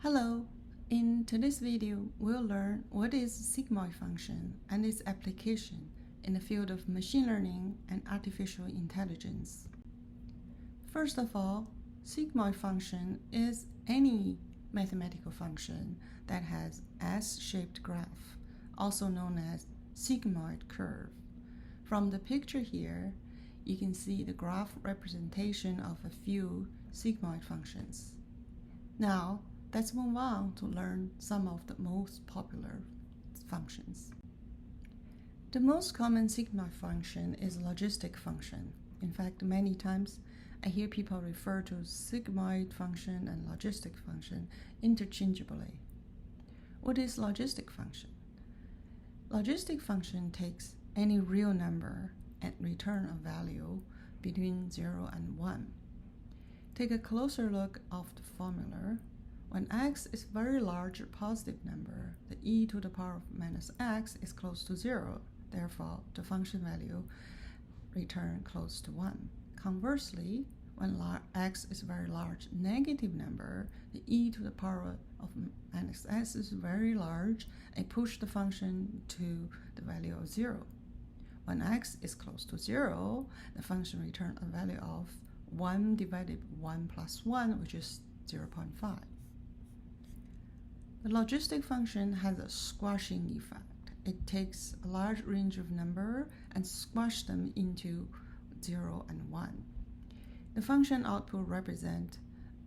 Hello! In today's video, we'll learn what is sigmoid function and its application in the field of machine learning and artificial intelligence. First of all, sigmoid function is any mathematical function that has S-shaped graph, also known as sigmoid curve. From the picture here, you can see the graph representation of a few sigmoid functions. Now, let's move on to learn some of the most popular functions. The most common sigmoid function is logistic function. In fact, many times I hear people refer to sigmoid function and logistic function interchangeably. What is logistic function? Logistic function takes any real number and return a value between 0 and 1. Take a closer look of the formula. When x is a very large positive number, the e to the power of minus x is close to 0. Therefore, the function value return close to 1. Conversely, when x is a very large negative number, the e to the power of minus x is very large and push the function to the value of 0. When x is close to 0, the function returns a value of 1 divided by 1 plus 1, which is 0.5. The logistic function has a squashing effect. It takes a large range of numbers and squashes them into 0 and 1. The function output represents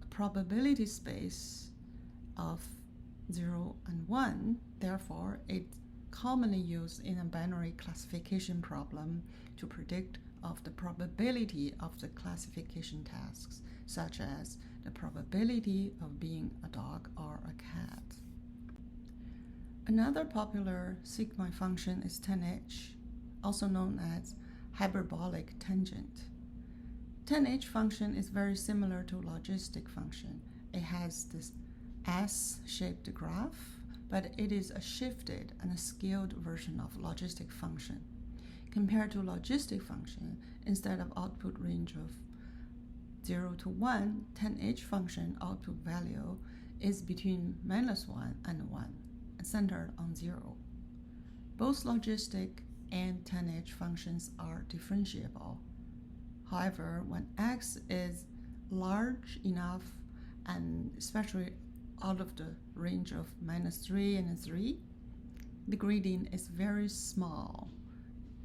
a probability space of 0 and 1. Therefore, it's commonly used in a binary classification problem to predict of the probability of the classification tasks, such as the probability of being a dog or a cat. Another popular sigmoid function is tanh, also known as hyperbolic tangent. Tanh function is very similar to logistic function. It has this S-shaped graph, but it is a shifted and a scaled version of logistic function. Compared to logistic function, instead of output range of 0 to 1, tanh function output value is between minus 1 and 1. Centered on 0. Both logistic and tanh functions are differentiable. However, when x is large enough, and especially out of the range of minus 3 and 3, the gradient is very small,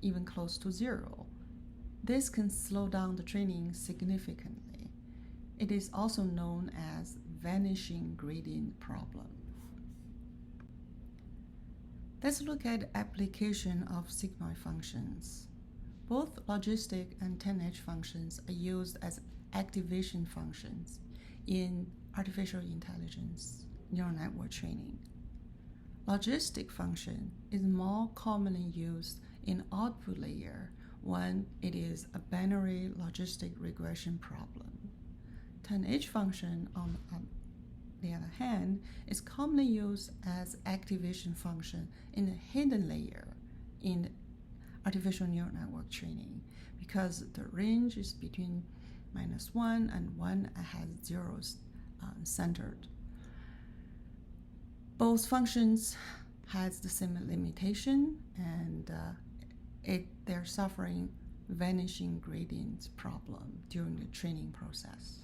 even close to 0. This can slow down the training significantly. It is also known as vanishing gradient problem. Let's look at application of sigmoid functions. Both logistic and tanh functions are used as activation functions in artificial intelligence neural network training. Logistic function is more commonly used in output layer when it is a binary logistic regression problem. Tanh function, on the other hand, is commonly used as activation function in the hidden layer in artificial neural network training because the range is between minus 1 and 1 and has zeros centered. Both functions has the same limitation and they're suffering vanishing gradient problem during the training process.